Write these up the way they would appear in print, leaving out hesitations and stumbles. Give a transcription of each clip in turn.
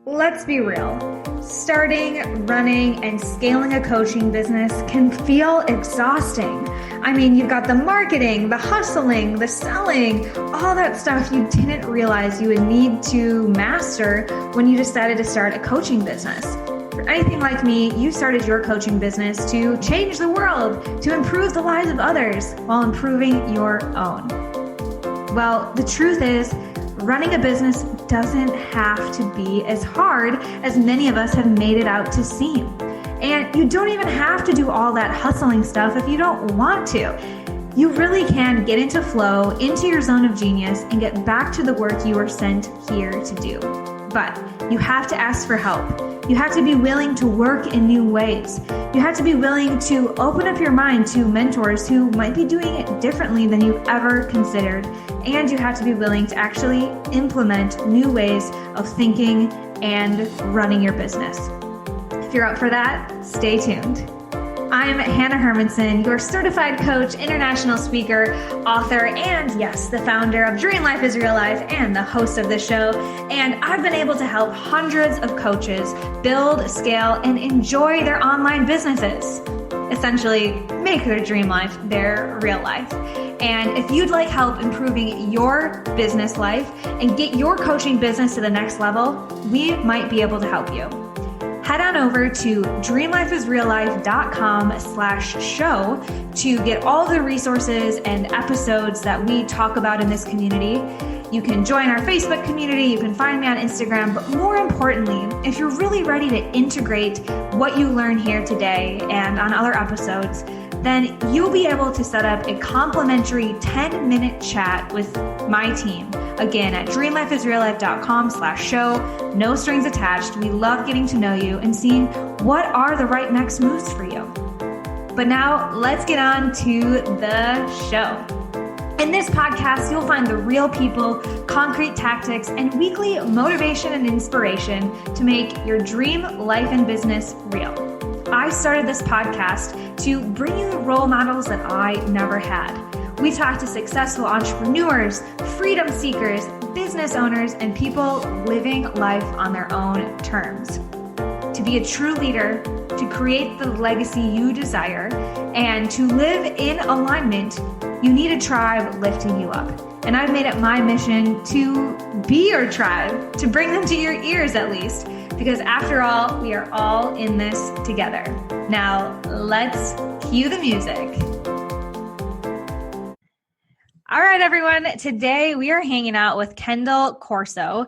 Let's be real. Starting, running, and scaling a coaching business can feel exhausting. I mean, you've got the marketing, the hustling, the selling, all that stuff you didn't realize you would need to master when you decided to start a coaching business. For anything like me, you started your coaching business to change the world, to improve the lives of others while improving your own. Well, the truth is, running a business doesn't have to be as hard as many of us have made it out to seem. And you don't even have to do all that hustling stuff if you don't want to. You really can get into flow, into your zone of genius, and get back to the work you were sent here to do. But you have to ask for help. You have to be willing to work in new ways. You have to be willing to open up your mind to mentors who might be doing it differently than you've ever considered. And you have to be willing to actually implement new ways of thinking and running your business. If you're up for that, stay tuned. I'm Hanna Hermanson, your certified coach, international speaker, author, and yes, the founder of Dream Life is Real Life and the host of this show. And I've been able to help hundreds of coaches build, scale, and enjoy their online businesses. Essentially, make their dream life their real life. And if you'd like help improving your business life and get your coaching business to the next level, we might be able to help you. Head on over to dreamlifeisreallife.com/show to get all the resources and episodes that we talk about in this community. You can join our Facebook community, you can find me on Instagram, but more importantly, if you're really ready to integrate what you learn here today and on other episodes, then you'll be able to set up a complimentary 10-minute chat with my team. Again, at dreamlifeisreallife.com/show, no strings attached. We love getting to know you and seeing what are the right next moves for you. But now let's get on to the show. In this podcast, you'll find the real people, concrete tactics, and weekly motivation and inspiration to make your dream life and business real. I started this podcast to bring you the role models that I never had. We talk to successful entrepreneurs, freedom seekers, business owners, and people living life on their own terms. To be a true leader, to create the legacy you desire, and to live in alignment, you need a tribe lifting you up. And I've made it my mission to be your tribe, to bring them to your ears at least, because after all, we are all in this together. Now, let's cue the music. All right, everyone. Today we are hanging out with Kendall Corso.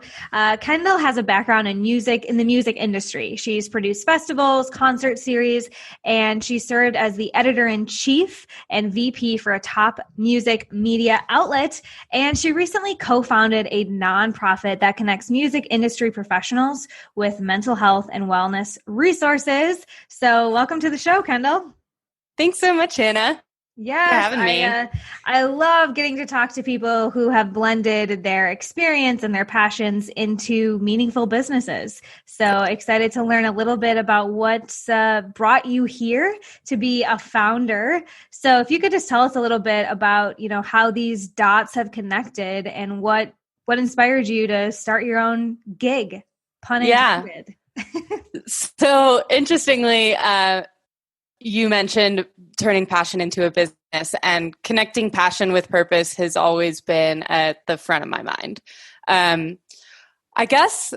Kendall has a background in the music industry. She's produced festivals, concert series, and she served as the editor-in-chief and VP for a top music media outlet. And she recently co-founded a nonprofit that connects music industry professionals with mental health and wellness resources. So welcome to the show, Kendall. Thanks so much, Hanna. Yes, for having me. I love getting to talk to people who have blended their experience and their passions into meaningful businesses. So excited to learn a little bit about what's brought you here to be a founder. So if you could just tell us a little bit about, how these dots have connected and what inspired you to start your own gig, pun intended. So interestingly, you mentioned turning passion into a business, and connecting passion with purpose has always been at the front of my mind. I guess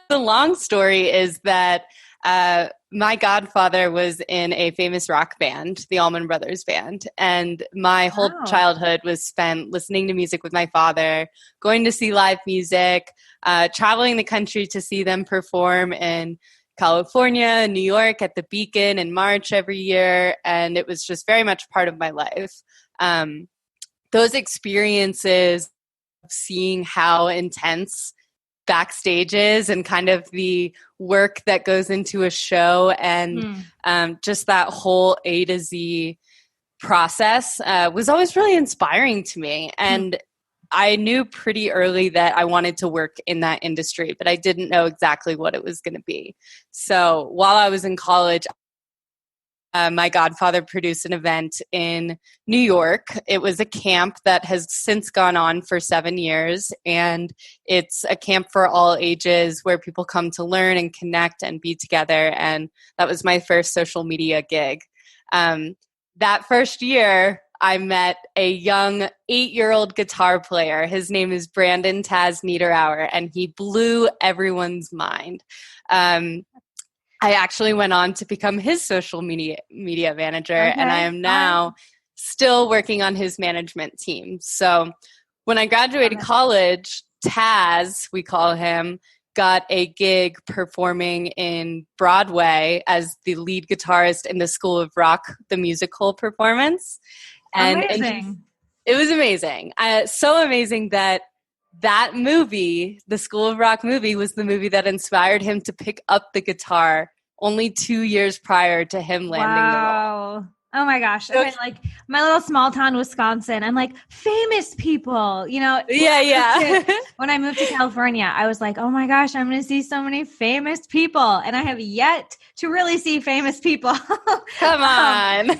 the long story is that my godfather was in a famous rock band, the Allman Brothers Band, and my whole childhood was spent listening to music with my father, going to see live music, traveling the country to see them perform in California, New York at the Beacon in March every year. And it was just very much part of my life. Those experiences of seeing how intense backstage is and kind of the work that goes into a show and just that whole A to Z process was always really inspiring to me. And I knew pretty early that I wanted to work in that industry, but I didn't know exactly what it was going to be. So while I was in college, my godfather produced an event in New York. It was a camp that has since gone on for 7 years, and it's a camp for all ages where people come to learn and connect and be together. And that was my first social media gig. That first year, I met a young 8-year-old guitar player. His name is Brandon Taz Niederauer, and he blew everyone's mind. I actually went on to become his social media manager, and I am now still working on his management team. So when I graduated college, Taz, we call him, got a gig performing in Broadway as the lead guitarist in the School of Rock, the musical performance. And amazing. It was amazing. So amazing that movie, the School of Rock movie, was the movie that inspired him to pick up the guitar only 2 years prior to him landing the role. Oh my gosh. Okay, like my little small town, Wisconsin, I'm like, famous people, you know? When I moved to California, I was like, oh my gosh, I'm going to see so many famous people. And I have yet to really see famous people. Come on.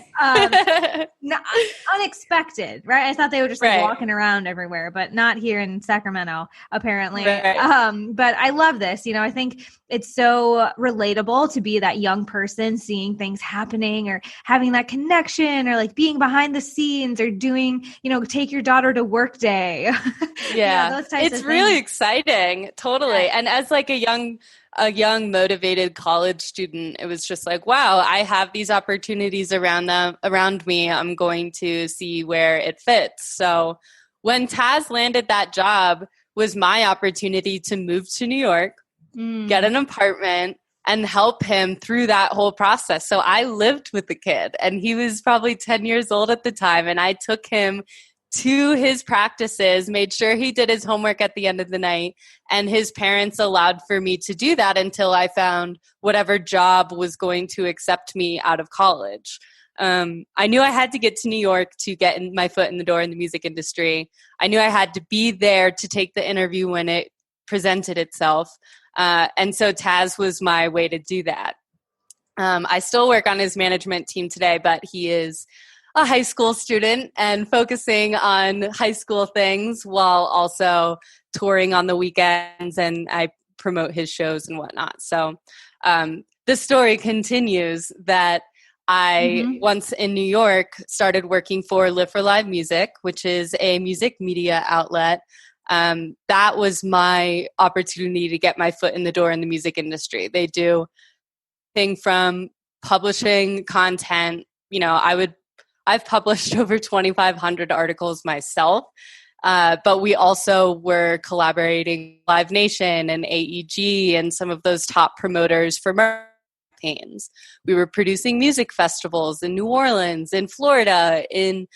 Unexpected, right? I thought they were just like walking around everywhere, but not here in Sacramento, apparently. But I love this. You know, I think it's so relatable to be that young person seeing things happening or having that connection or like being behind the scenes or doing, you know, take your daughter to work day. Yeah. Those types it's of really things. Exciting. Totally. And as like a young motivated college student, it was just like, wow, I have these opportunities around me. I'm going to see where it fits. So when Taz landed that job was my opportunity to move to New York, get an apartment, and help him through that whole process. So I lived with the kid, and he was probably 10 years old at the time, and I took him to his practices, made sure he did his homework at the end of the night, and his parents allowed for me to do that until I found whatever job was going to accept me out of college. I knew I had to get to New York to get my foot in the door in the music industry. I knew I had to be there to take the interview when it presented itself. And so Taz was my way to do that. I still work on his management team today, but he is a high school student and focusing on high school things while also touring on the weekends, and I promote his shows and whatnot. So the story continues that I once in New York started working for Live for Live Music, which is a music media outlet. That was my opportunity to get my foot in the door in the music industry. They do thing from publishing content. You know, I've published over 2,500 articles myself, but we also were collaborating with Live Nation and AEG and some of those top promoters for campaigns. We were producing music festivals in New Orleans, in Florida, in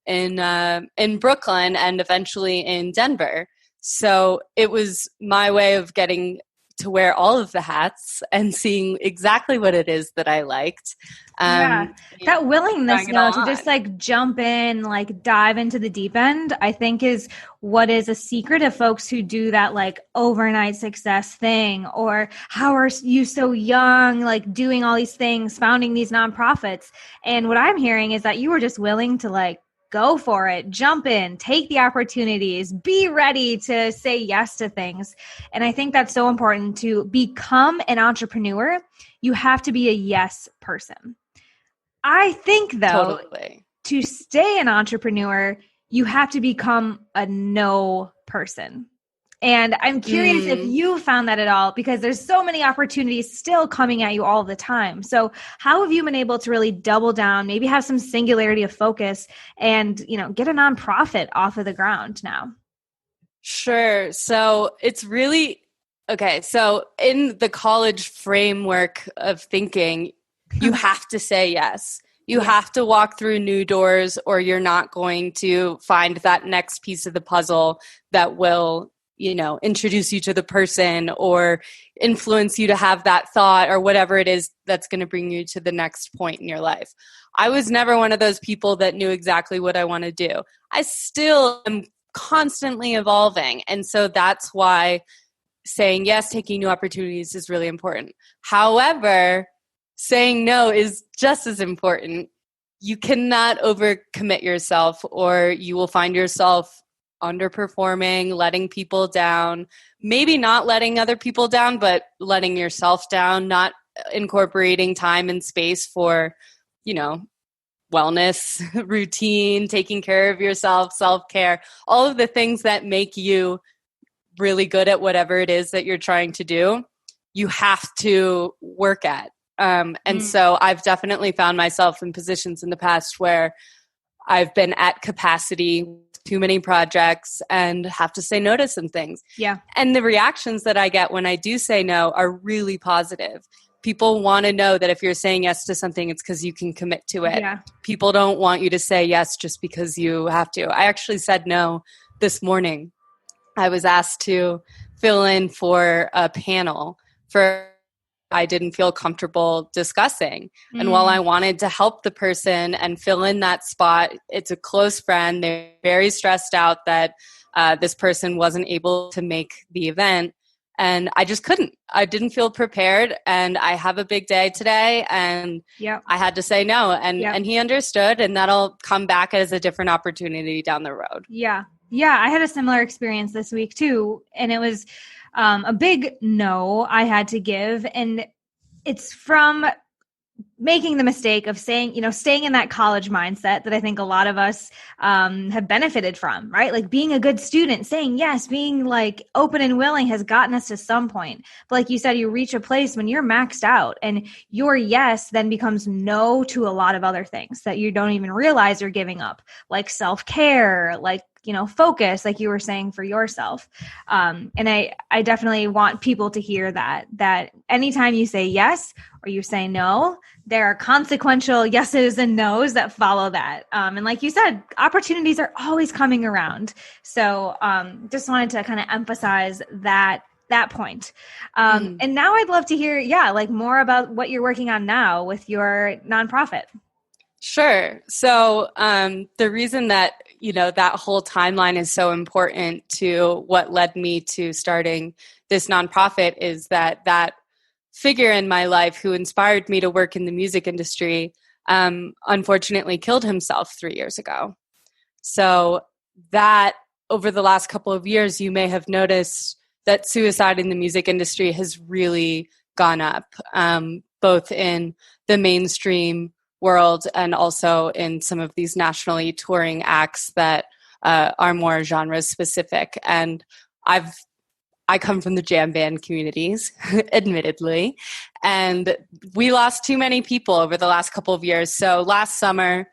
Brooklyn, and eventually in Denver. So it was my way of getting to wear all of the hats and seeing exactly what it is that I liked. That willingness to just like jump in, like dive into the deep end, I think is what is a secret of folks who do that like overnight success thing, or how are you so young, like doing all these things, founding these nonprofits. And what I'm hearing is that you were just willing to like go for it, jump in, take the opportunities, be ready to say yes to things. And I think that's so important. To become an entrepreneur, you have to be a yes person. I think, though, to stay an entrepreneur, you have to become a no person. And I'm curious if you found that at all, because there's so many opportunities still coming at you all the time. So how have you been able to really double down, maybe have some singularity of focus and, you know, get a nonprofit off of the ground now? Sure. So it's really, okay. So in the college framework of thinking, you have to say yes. You have to walk through new doors, or you're not going to find that next piece of the puzzle that will, you know, introduce you to the person or influence you to have that thought or whatever it is that's going to bring you to the next point in your life. I was never one of those people that knew exactly what I want to do. I still am constantly evolving. And so that's why saying yes, taking new opportunities is really important. However, saying no is just as important. You cannot overcommit yourself, or you will find yourself underperforming, letting people down, maybe not letting other people down, but letting yourself down, not incorporating time and space for, wellness, routine, taking care of yourself, self-care, all of the things that make you really good at whatever it is that you're trying to do, you have to work at. And so I've definitely found myself in positions in the past where I've been at capacity, too many projects, and have to say no to some things. Yeah. And the reactions that I get when I do say no are really positive. People want to know that if you're saying yes to something, it's because you can commit to it. Yeah. People don't want you to say yes just because you have to. I actually said no this morning. I was asked to fill in for a panel for I didn't feel comfortable discussing. And while I wanted to help the person and fill in that spot, it's a close friend. They're very stressed out that this person wasn't able to make the event. And I just couldn't. I didn't feel prepared. And I have a big day today. And I had to say no. And he understood. And that'll come back as a different opportunity down the road. Yeah. Yeah. I had a similar experience this week too. And it was a big no I had to give. And it's from making the mistake of saying, staying in that college mindset that I think a lot of us have benefited from, right? Like being a good student, saying yes, being like open and willing has gotten us to some point. But like you said, you reach a place when you're maxed out and your yes then becomes no to a lot of other things that you don't even realize you're giving up, like self-care, like focus, like you were saying, for yourself. And I definitely want people to hear that anytime you say yes or you say no, there are consequential yeses and nos that follow that. And like you said, opportunities are always coming around. So just wanted to kind of emphasize that point. And now I'd love to hear, like more about what you're working on now with your nonprofit. Sure. So the reason that, that whole timeline is so important to what led me to starting this nonprofit is that figure in my life who inspired me to work in the music industry unfortunately killed himself 3 years ago. So that over the last couple of years, you may have noticed that suicide in the music industry has really gone up, both in the mainstream world and also in some of these nationally touring acts that are more genre specific. And I come from the jam band communities, admittedly, and we lost too many people over the last couple of years. So last summer,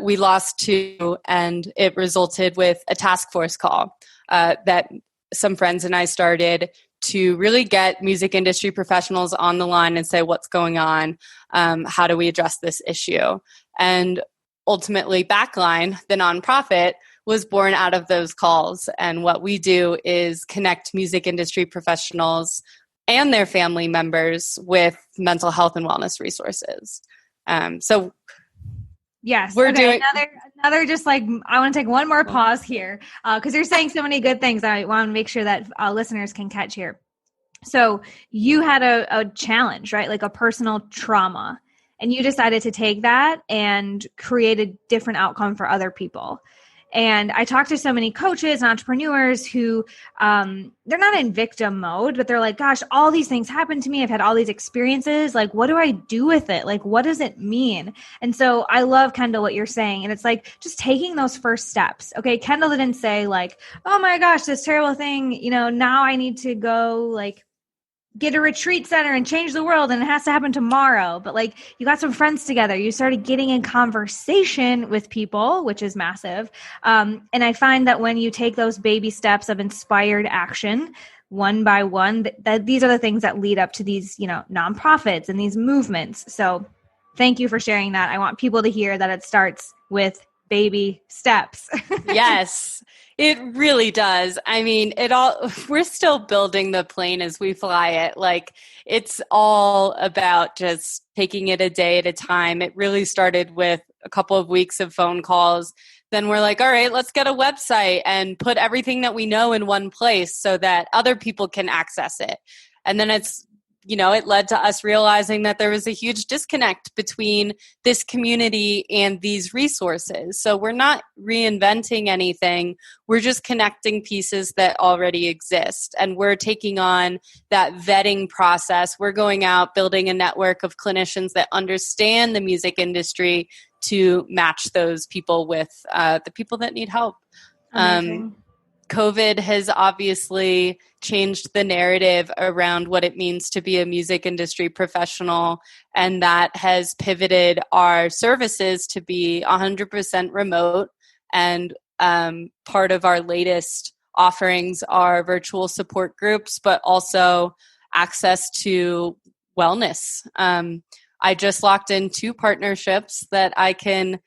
we lost 2, and it resulted with a task force call that some friends and I started to really get music industry professionals on the line and say, what's going on? How do we address this issue? And ultimately, Backline, the nonprofit, was born out of those calls. And what we do is connect music industry professionals and their family members with mental health and wellness resources. So yes, we're doing another just like, I want to take one more pause here because you're saying so many good things. I want to make sure that listeners can catch here. So you had a challenge, right? Like a personal trauma, and you decided to take that and create a different outcome for other people. And I talk to so many coaches and entrepreneurs who they're not in victim mode, but they're like, gosh, all these things happened to me. I've had all these experiences. Like, what do I do with it? Like, what does it mean? And so I love, Kendall, what you're saying. And it's like just taking those first steps. Okay. Kendall didn't say like, oh my gosh, this terrible thing, now I need to go like get a retreat center and change the world and it has to happen tomorrow. But like you got some friends together, you started getting in conversation with people, which is massive. And I find that when you take those baby steps of inspired action, one by one, that these are the things that lead up to these, nonprofits and these movements. So thank you for sharing that. I want people to hear that it starts with baby steps. Yes. It really does. I mean, we're still building the plane as we fly it. Like, it's all about just taking it a day at a time. It really started with a couple of weeks of phone calls. Then we're like, all right, let's get a website and put everything that we know in one place so that other people can access it. And then it's it led to us realizing that there was a huge disconnect between this community and these resources. So we're not reinventing anything. We're just connecting pieces that already exist. And we're taking on that vetting process. We're going out, building a network of clinicians that understand the music industry to match those people with the people that need help. Amazing. COVID has obviously changed the narrative around what it means to be a music industry professional, and that has pivoted our services to be 100% remote. And part of our latest offerings are virtual support groups, but also access to wellness. I just locked in 2 partnerships that I can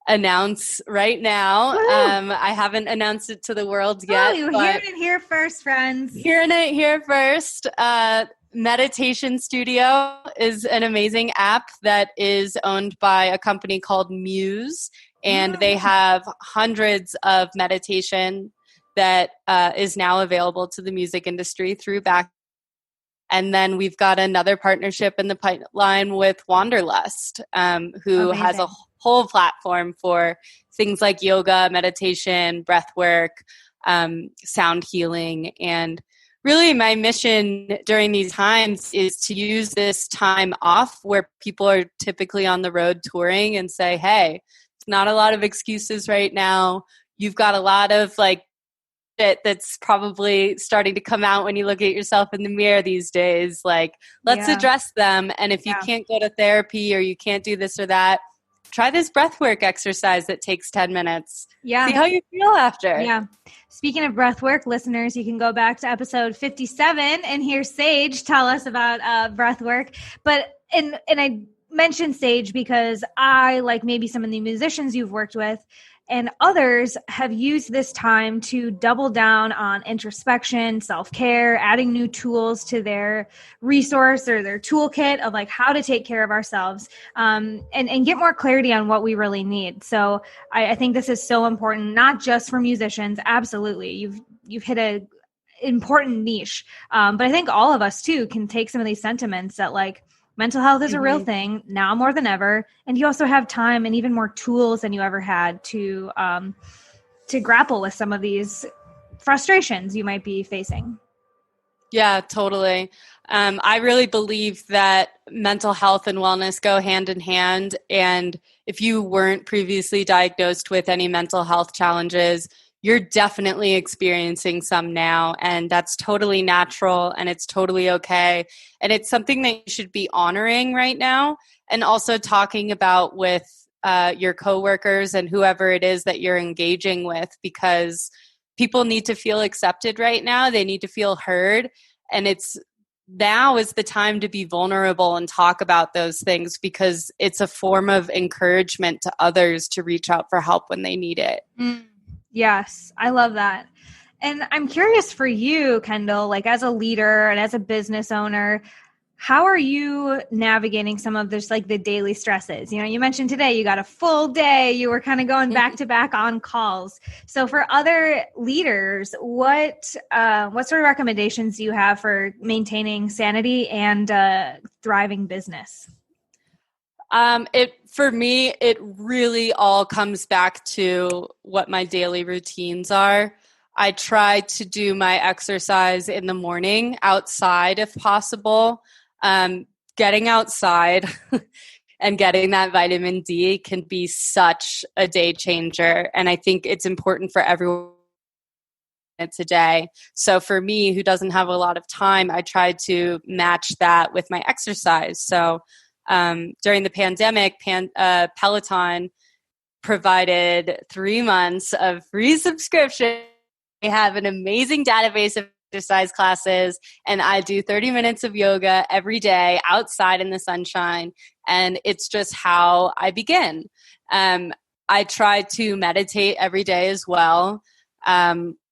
announce right now. I haven't announced it to the world yet. Oh, you heard it here first, friends. Hearing it here first. Meditation Studio is an amazing app that is owned by a company called Muse, and they have hundreds of meditation that is now available to the music industry through Backline. And then we've got another partnership in the pipeline with Wanderlust, who has a whole platform for things like yoga, meditation, breath work, sound healing. And really my mission during these times is to use this time off where people are typically on the road touring and say, hey, it's not a lot of excuses right now. You've got a lot of shit that's probably starting to come out when you look at yourself in the mirror these days. Let's address them. And if you can't go to therapy or you can't do this or that, try this breathwork exercise that takes 10 minutes. Yeah. See how you feel after. Yeah. Speaking of breathwork, listeners, you can go back to episode 57 and hear Sage tell us about breathwork. But and I mentioned Sage because I, like maybe some of the musicians you've worked with, and others have used this time to double down on introspection, self-care, adding new tools to their resource or their toolkit of how to take care of ourselves, and get more clarity on what we really need. So I think this is so important, not just for musicians. Absolutely. You've hit a important niche. But I think all of us too can take some of these sentiments that mental health is a real thing now more than ever. And you also have time and even more tools than you ever had to grapple with some of these frustrations you might be facing. Yeah, totally. I really believe that mental health and wellness go hand in hand. And if you weren't previously diagnosed with any mental health challenges, you're definitely experiencing some now, and that's totally natural and it's totally okay. And it's something that you should be honoring right now, and also talking about with your coworkers and whoever it is that you're engaging with, because people need to feel accepted right now. They need to feel heard. And now is the time to be vulnerable and talk about those things, because it's a form of encouragement to others to reach out for help when they need it. Yes, I love that. And I'm curious for you, Kendall, as a leader and as a business owner, how are you navigating some of this, the daily stresses? You mentioned today you got a full day, you were kind of going back to back on calls. So for other leaders, what sort of recommendations do you have for maintaining sanity and thriving business? For me, it really all comes back to what my daily routines are. I try to do my exercise in the morning outside if possible. Getting outside and getting that vitamin D can be such a day changer. And I think it's important for everyone today. So for me, who doesn't have a lot of time, I try to match that with my exercise. So during the pandemic, Peloton provided 3 months of free subscription. They have an amazing database of exercise classes, and I do 30 minutes of yoga every day outside in the sunshine, and it's just how I begin. I try to meditate every day as well,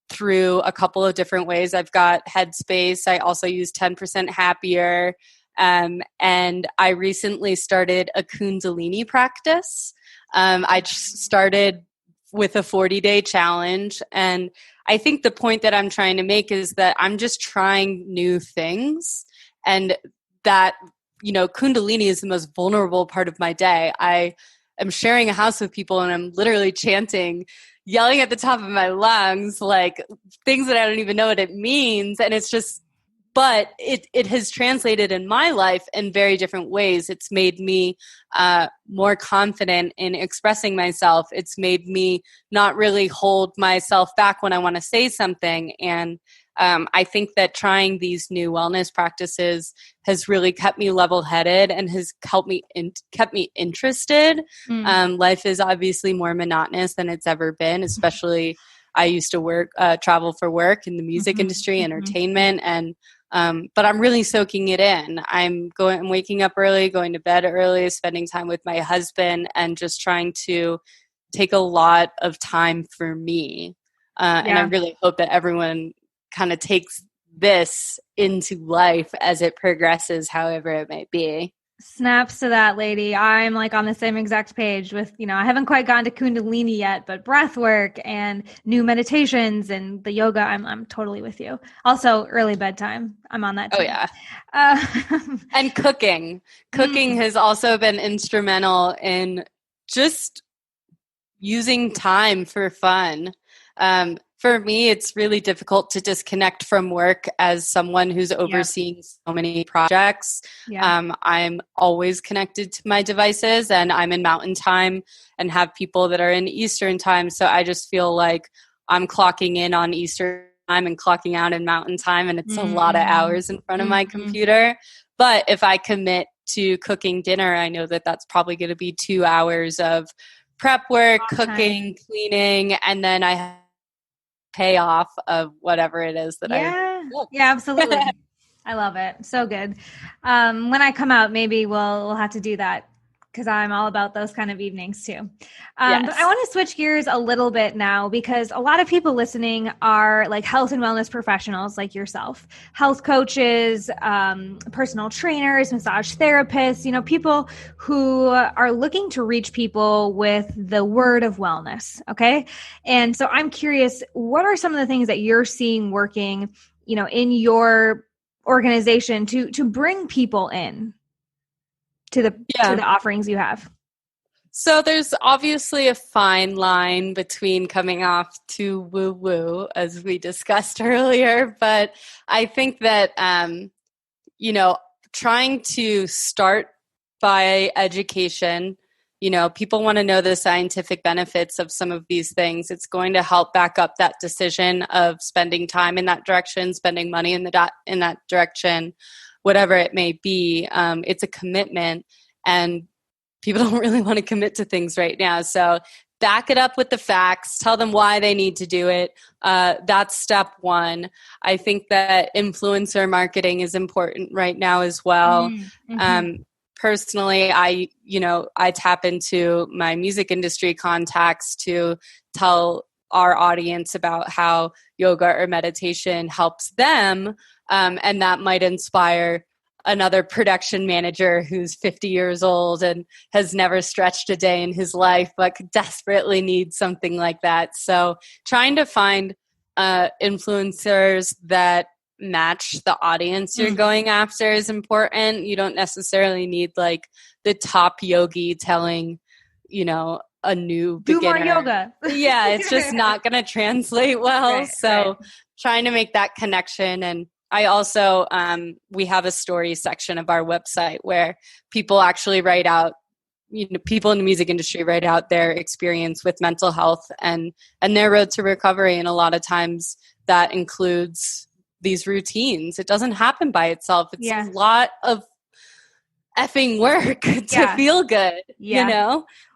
through a couple of different ways. I've got Headspace. I also use 10% Happier. And I recently started a Kundalini practice. I started with a 40-day challenge. And I think the point that I'm trying to make is that I'm just trying new things. And that, Kundalini is the most vulnerable part of my day. I am sharing a house with people and I'm literally chanting, yelling at the top of my lungs, like things that I don't even know what it means. And it's just, but it has translated in my life in very different ways. It's made me more confident in expressing myself. It's made me not really hold myself back when I want to say something. And I think that trying these new wellness practices has really kept me level-headed and has kept me interested. Life is obviously more monotonous than it's ever been, especially I used to travel for work in the music industry, entertainment, and but I'm really soaking it in. I'm waking up early, going to bed early, spending time with my husband, and just trying to take a lot of time for me. And I really hope that everyone kind of takes this into life as it progresses, however it might be. Snaps to that, lady. I'm like on the same exact page with, I haven't quite gone to Kundalini yet, but breath work and new meditations and the yoga, I'm totally with you. Also, early bedtime. I'm on that too. Oh, yeah. And cooking. Cooking has also been instrumental in just using time for fun. For me, it's really difficult to disconnect from work as someone who's overseeing so many projects. I'm always connected to my devices, and I'm in Mountain Time and have people that are in Eastern Time. So I just feel like I'm clocking in on Eastern Time and clocking out in Mountain Time, and it's a lot of hours in front of my computer. But if I commit to cooking dinner, I know that that's probably going to be 2 hours of prep work, cooking, cleaning, and then I have payoff of whatever it is that Yeah, absolutely. I love it. So good. When I come out, maybe we'll have to do that because I'm all about those kind of evenings too. But I want to switch gears a little bit now because a lot of people listening are like health and wellness professionals like yourself, health coaches, personal trainers, massage therapists, people who are looking to reach people with the word of wellness. Okay. And so I'm curious, what are some of the things that you're seeing working, in your organization to bring people in to the offerings you have? So there's obviously a fine line between coming off too woo-woo, as we discussed earlier. But I think that, trying to start by education, people want to know the scientific benefits of some of these things. It's going to help back up that decision of spending time in that direction, spending money in that direction, whatever it may be. It's a commitment, and people don't really want to commit to things right now. So back it up with the facts, tell them why they need to do it. That's step one. I think that influencer marketing is important right now as well. Personally, I tap into my music industry contacts to tell our audience about how yoga or meditation helps them. And that might inspire another production manager who's 50 years old and has never stretched a day in his life, but desperately needs something like that. So trying to find influencers that match the audience you're going after is important. You don't necessarily need like the top yogi telling, a new beginner. Do more yoga. Yeah, it's just not going to translate well. Trying to make that connection. And I also, we have a story section of our website where people actually write out, people in the music industry write out their experience with mental health and their road to recovery. And a lot of times that includes these routines. It doesn't happen by itself. It's a lot of effing work to feel good,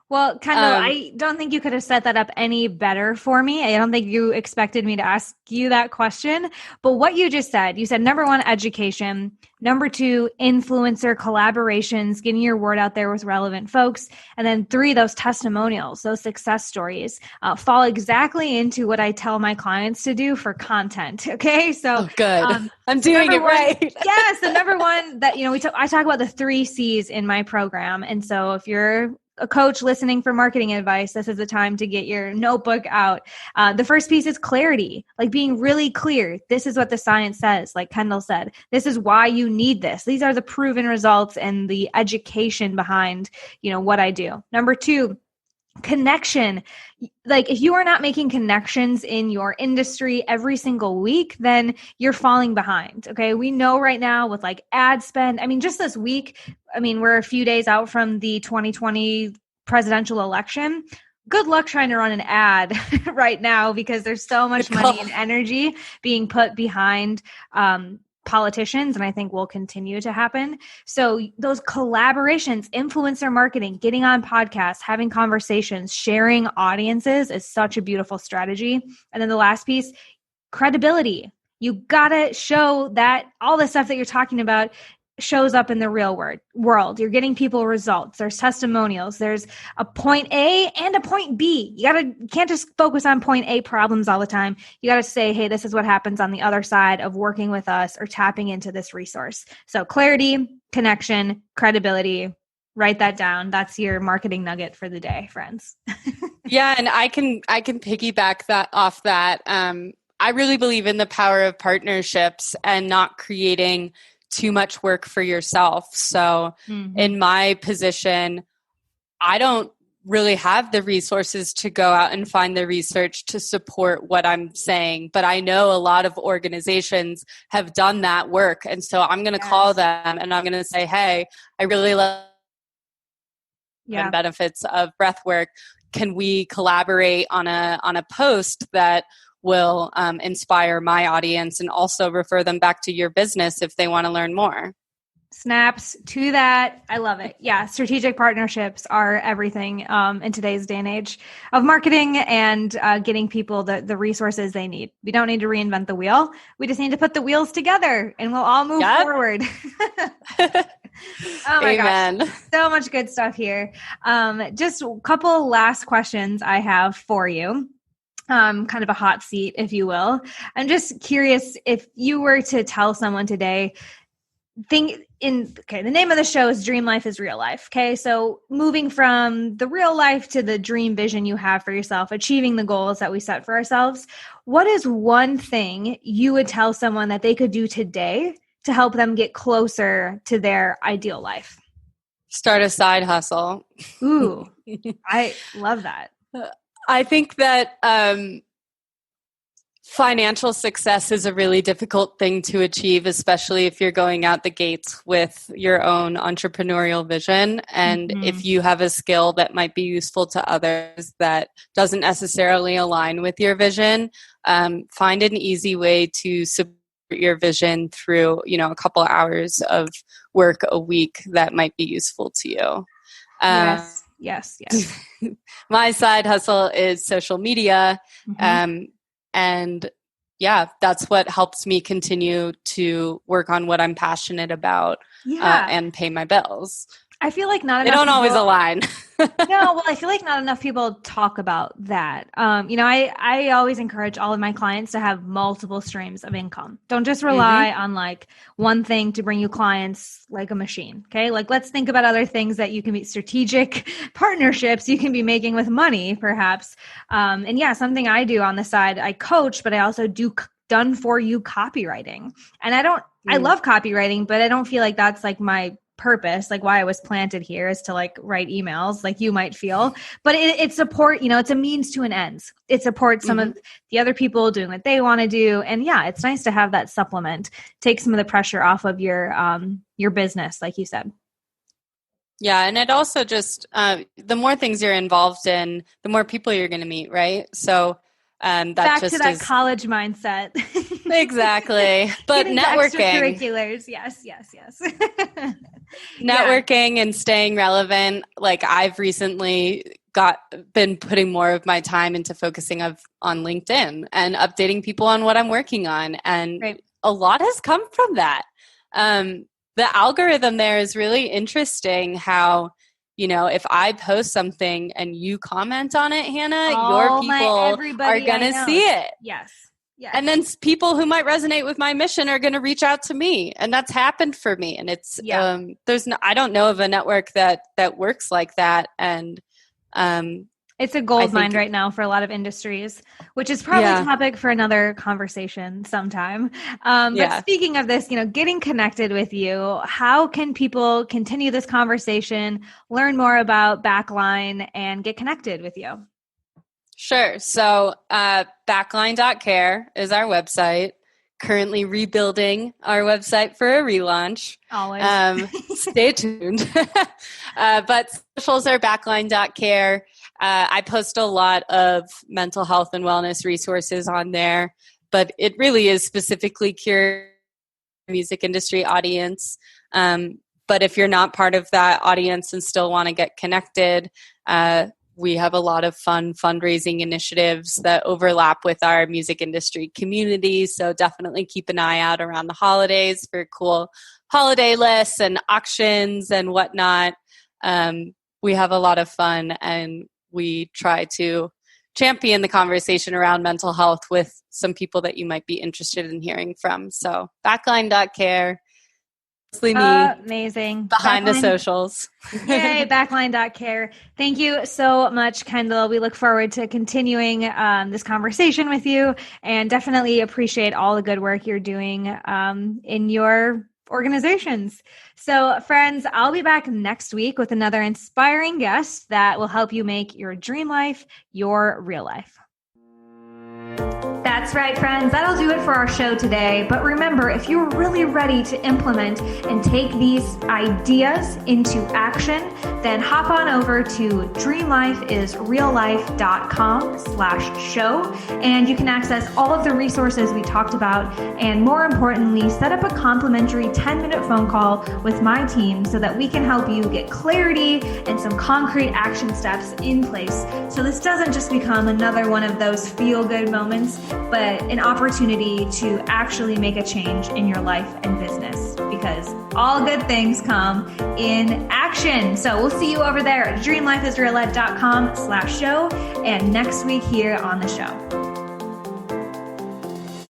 Well, Kendall, I don't think you could have set that up any better for me. I don't think you expected me to ask you that question. But what you just said, you said number one, education. Number two, influencer collaborations, getting your word out there with relevant folks. And then three, those testimonials, those success stories fall exactly into what I tell my clients to do for content. Okay. So good. I'm doing it right. Yes. The number one that, I talk about the 3 C's in my program. And so if you're a coach listening for marketing advice, this is the time to get your notebook out. The first piece is clarity, like being really clear. This is what the science says, like Kendall said. This is why you need this. These are the proven results and the education behind, what I do. Number 2, connection. Like if you are not making connections in your industry every single week, then you're falling behind. Okay. We know right now with like ad spend, just this week, we're a few days out from the 2020 presidential election. Good luck trying to run an ad right now because there's so much money and energy being put behind, politicians, and I think will continue to happen. So those collaborations, influencer marketing, getting on podcasts, having conversations, sharing audiences is such a beautiful strategy. And then the last piece, credibility. You gotta show that all the stuff that you're talking about shows up in the real world. You're getting people results. There's testimonials. There's a point A and a point B. You can't just focus on point A problems all the time. You got to say, hey, this is what happens on the other side of working with us or tapping into this resource. So clarity, connection, credibility, write that down. That's your marketing nugget for the day, friends. Yeah. And I can piggyback that off that. I really believe in the power of partnerships and not creating too much work for yourself. So in my position, I don't really have the resources to go out and find the research to support what I'm saying, but I know a lot of organizations have done that work. And so I'm going to call them and I'm going to say, hey, I really love the benefits of breath work. Can we collaborate on a post that will inspire my audience and also refer them back to your business if they want to learn more? Snaps to that. I love it. Yeah. Strategic partnerships are everything in today's day and age of marketing and getting people the resources they need. We don't need to reinvent the wheel. We just need to put the wheels together and we'll all move forward. Oh my gosh. So much good stuff here. Just a couple last questions I have for you. Kind of a hot seat, if you will. I'm just curious if you were to tell someone today, the name of the show is Dream Life is Real Life. Okay. So moving from the real life to the dream vision you have for yourself, achieving the goals that we set for ourselves. What is one thing you would tell someone that they could do today to help them get closer to their ideal life? Start a side hustle. Ooh, I love that. I think that financial success is a really difficult thing to achieve, especially if you're going out the gates with your own entrepreneurial vision. And if you have a skill that might be useful to others that doesn't necessarily align with your vision, find an easy way to support your vision through, a couple hours of work a week that might be useful to you. Yes. My side hustle is social media. And that's what helps me continue to work on what I'm passionate about and pay my bills. I feel like not enough They don't always align. I feel like not enough people talk about that. I always encourage all of my clients to have multiple streams of income. Don't just rely on like one thing to bring you clients like a machine. Okay. Like let's think about other things that you can be strategic partnerships you can be making with money perhaps. Something I do on the side, I coach, but I also do done for you copywriting. And I love copywriting, but I don't feel like that's like my purpose, like why I was planted here is to like write emails like you might feel, but it support, it's a means to an end. It supports some of the other people doing what they want to do. And it's nice to have that supplement, take some of the pressure off of your business, like you said. Yeah. And it also just, the more things you're involved in, the more people you're going to meet. Right. So that back just to that college mindset. Exactly. But networking. Extracurriculars. Yes. Networking and staying relevant. Like I've recently been putting more of my time into focusing on LinkedIn and updating people on what I'm working on. And a lot has come from that. The algorithm there is really interesting how, if I post something and you comment on it, Hannah, your people are going to see it. Yes. Yes. And then people who might resonate with my mission are going to reach out to me. And that's happened for me. And it's, I don't know of a network that works like that. And, it's a gold mine right now for a lot of industries, which is probably a topic for another conversation sometime. But speaking of this, getting connected with you, how can people continue this conversation, learn more about Backline, and get connected with you? Sure. So backline.care is our website. Currently rebuilding our website for a relaunch. Always. Stay tuned. But socials are backline.care. I post a lot of mental health and wellness resources on there, but it really is specifically curated music industry audience. But if you're not part of that audience and still want to get connected, we have a lot of fun fundraising initiatives that overlap with our music industry community. So definitely keep an eye out around the holidays for cool holiday lists and auctions and whatnot. We have a lot of fun, and we try to champion the conversation around mental health with some people that you might be interested in hearing from. So backline.care. Amazing. Behind the socials. Yay, backline.care. Thank you so much, Kendall. We look forward to continuing this conversation with you, and definitely appreciate all the good work you're doing in your organizations. So friends, I'll be back next week with another inspiring guest that will help you make your dream life your real life. That's right, friends. That'll do it for our show today. But remember, if you're really ready to implement and take these ideas into action, then hop on over to dreamlifeisreallife.com/show, and you can access all of the resources we talked about, and more importantly, set up a complimentary 10-minute phone call with my team so that we can help you get clarity and some concrete action steps in place, so this doesn't just become another one of those feel-good moments, but an opportunity to actually make a change in your life and business, because all good things come in action. So we'll see you over there at dreamlifeisreallife.com/show, and next week here on the show.